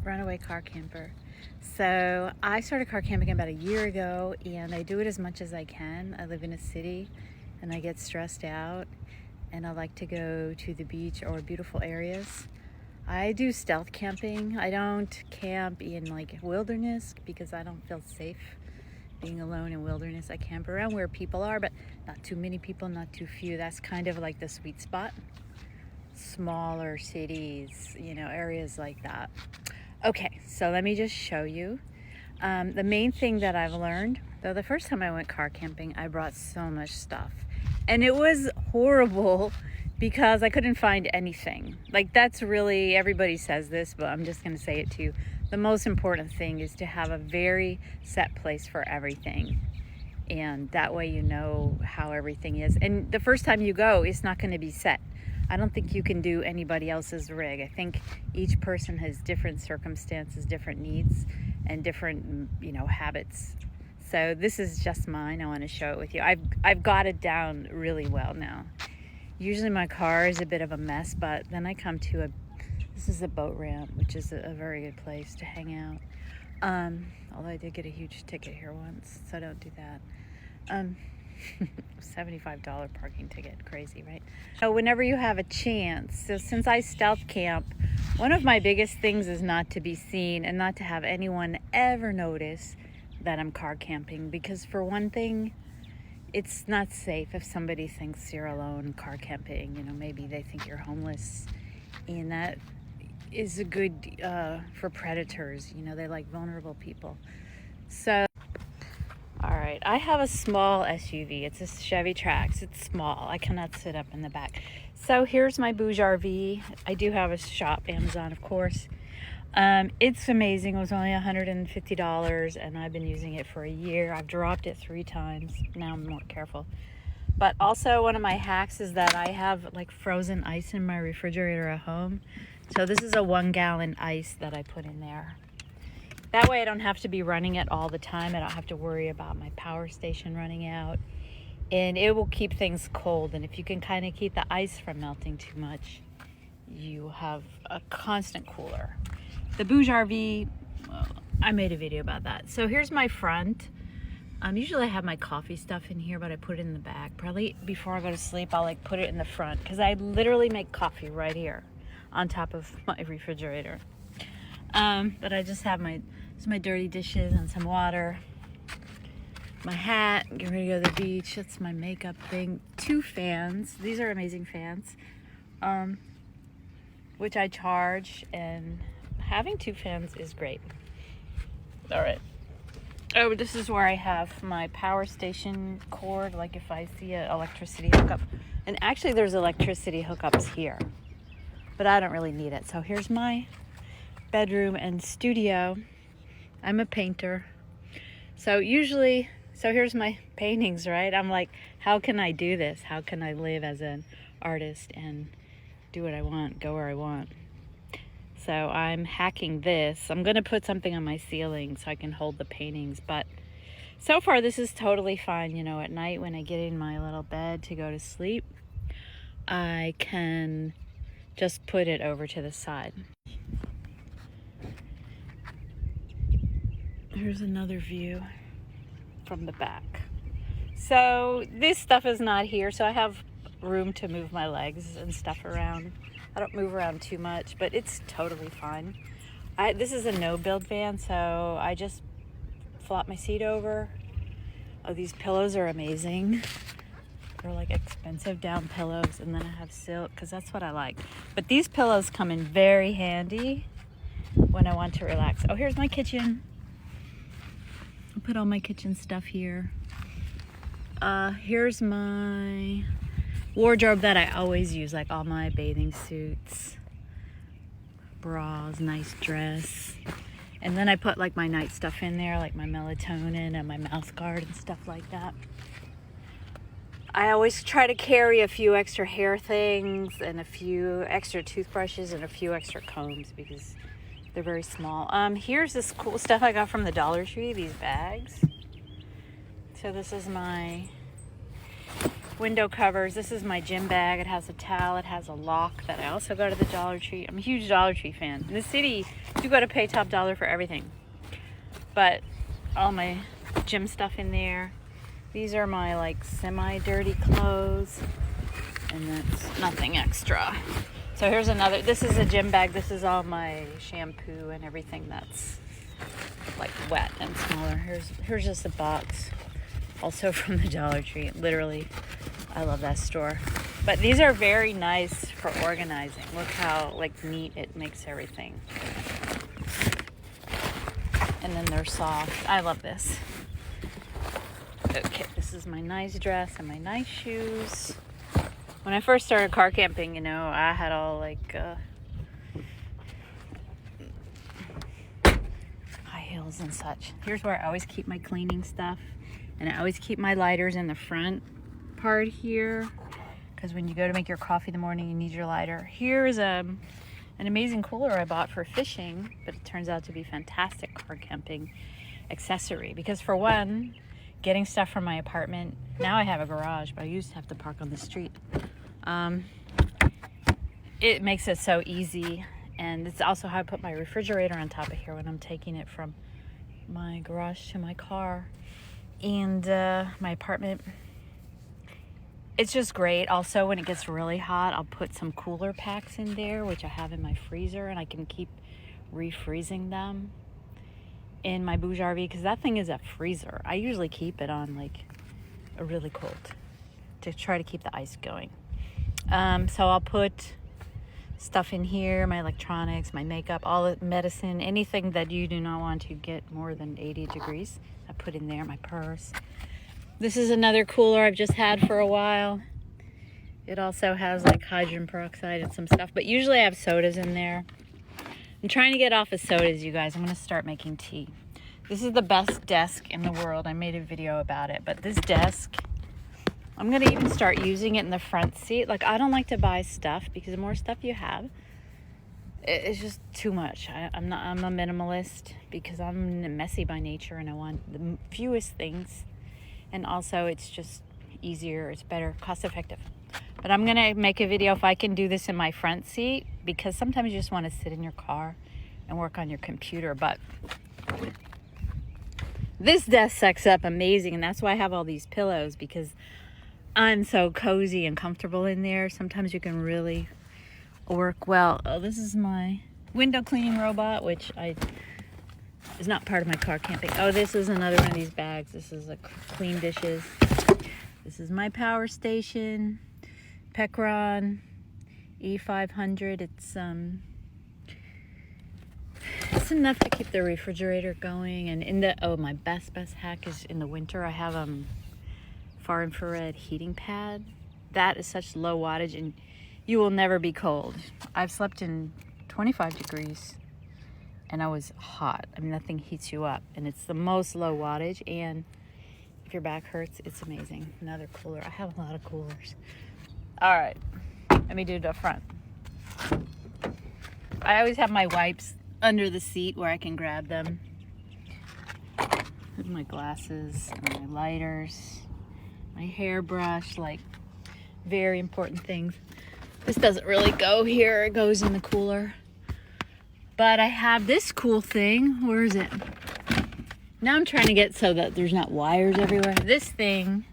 runaway car camper. So I started car camping about a year ago, and I do it as much as I can. I live in a city and I get stressed out, and I like to go to the beach or beautiful areas. I do stealth camping. I don't camp in like wilderness because I don't feel safe being alone in wilderness. I camp around where people are, but not too many people, not too few. That's kind of like the sweet spot. Smaller cities, areas like that. Okay, so let me just show you. The main thing that I've learned, though the first time I went car camping, I brought so much stuff. And it was horrible because I couldn't find anything. Like, that's really, everybody says this, but I'm just going to say it too. The most important thing is to have a very set place for everything. And that way you know how everything is. And the first time you go, it's not going to be set. I don't think you can do anybody else's rig. I think each person has different circumstances, different needs, and different, habits. So this is just mine. I want to show it with you. I've got it down really well now. Usually my car is a bit of a mess, but then I come to this is a boat ramp, which is a very good place to hang out. Although I did get a huge ticket here once, so don't do that. $75 parking ticket, crazy, right? So whenever you have a chance, so since I stealth camp, one of my biggest things is not to be seen and not to have anyone ever notice that I'm car camping, because for one thing, it's not safe if somebody thinks you're alone car camping. Maybe they think you're homeless, and that is a good for predators. They like vulnerable people. So all right, I have a small SUV. It's a Chevy Trax. It's small. I cannot sit up in the back. So here's my Bouge RV. I do have a shop, Amazon, of course. It's amazing. It was only $150, and I've been using it for a year. I've dropped it 3 times. Now I'm more careful. But also one of my hacks is that I have like frozen ice in my refrigerator at home. So this is a 1-gallon ice that I put in there. That way I don't have to be running it all the time. I don't have to worry about my power station running out. And it will keep things cold. And if you can kind of keep the ice from melting too much, you have a constant cooler. The Bouge RV, well, I made a video about that. So here's my front. Usually I have my coffee stuff in here, but I put it in the back. Probably before I go to sleep, I'll like put it in the front, because I literally make coffee right here on top of my refrigerator. But I just have my dirty dishes and some water, my hat, get ready to go to the beach. That's my makeup thing. 2 fans. These are amazing fans, which I charge, and having 2 fans is great. All right. Oh, this is where I have my power station cord, like if I see an electricity hookup. And actually there's electricity hookups here, but I don't really need it. So here's my bedroom and studio. I'm a painter. So here's my paintings, right? I'm like, how can I do this? How can I live as an artist and do what I want, go where I want? So I'm hacking this. I'm gonna put something on my ceiling so I can hold the paintings, but so far this is totally fine. At night when I get in my little bed to go to sleep, I can just put it over to the side. Here's another view from the back. So this stuff is not here, so I have room to move my legs and stuff around. I don't move around too much, but it's totally fine. This is a no-build van, so I just flop my seat over. Oh, these pillows are amazing. They're like expensive down pillows, and then I have silk, because that's what I like. But these pillows come in very handy when I want to relax. Oh, here's my kitchen. I put all my kitchen stuff here. Here's my wardrobe that I always use, like all my bathing suits, bras, nice dress. And then I put like my night stuff in there, like my melatonin and my mouth guard and stuff like that. I always try to carry a few extra hair things and a few extra toothbrushes and a few extra combs because they're very small. Here's this cool stuff I got from the Dollar Tree, these bags. So this is my window covers. This is my gym bag. It has a towel. It has a lock that I also go to the Dollar Tree. I'm a huge Dollar Tree fan. In the city, you got to pay top dollar for everything. But all my gym stuff in there. These are my like semi-dirty clothes. And that's nothing extra. So here's another. This is a gym bag. This is all my shampoo and everything that's like wet and smaller. Here's just a box. Also from the Dollar Tree. Literally, I love that store. But these are very nice for organizing. Look how like neat it makes everything. And then they're soft. I love this. Okay, this is my nice dress and my nice shoes. When I first started car camping, you know, I had all like high heels and such. Here's where I always keep my cleaning stuff. And I always keep my lighters in the front part here, because when you go to make your coffee in the morning, you need your lighter. Here's an amazing cooler I bought for fishing, but it turns out to be fantastic car camping accessory. Because for one, getting stuff from my apartment, now I have a garage, but I used to have to park on the street. It makes it so easy, and it's also how I put my refrigerator on top of here when I'm taking it from my garage to my car. And my apartment, it's just great. Also, when it gets really hot, I'll put some cooler packs in there, which I have in my freezer, and I can keep refreezing them in my Bouge RV, because that thing is a freezer. I usually keep it on like a really cold to try to keep the ice going. So I'll put stuff in here, my electronics, my makeup, all the medicine, anything that you do not want to get more than 80 degrees. I put in there, my purse. This is another cooler I've just had for a while. It also has like hydrogen peroxide and some stuff, but usually I have sodas in there. I'm trying to get off of sodas, you guys. I'm going to start making tea. This is the best desk in the world. I made a video about it, but this desk, I'm going to even start using it in the front seat. Like, I don't like to buy stuff, because the more stuff you have, it's just too much. I'm a minimalist, because I'm messy by nature and I want the fewest things. And also it's just easier, it's better, cost effective. But I'm gonna make a video if I can do this in my front seat, because sometimes you just want to sit in your car and work on your computer. But this desk sucks up amazing, and that's why I have all these pillows, because I'm so cozy and comfortable in there. Sometimes you can really work well. Oh, this is my window cleaning robot, which is not part of my car camping. Oh, this is another one of these bags. This is a clean dishes. This is my power station, Pecron E500. It's enough to keep the refrigerator going. And my best hack is in the winter. I have far infrared heating pad. That is such low wattage, and you will never be cold. I've slept in 25 degrees and I was hot. I mean, that thing heats you up, and it's the most low wattage, and if your back hurts, it's amazing. Another cooler. I have a lot of coolers. All right, let me do the front. I always have my wipes under the seat where I can grab them. Here's my glasses, and my lighters, my hairbrush, like very important things. This doesn't really go here, it goes in the cooler. But I have this cool thing. Where is it? Now I'm trying to get so that there's not wires everywhere. This thing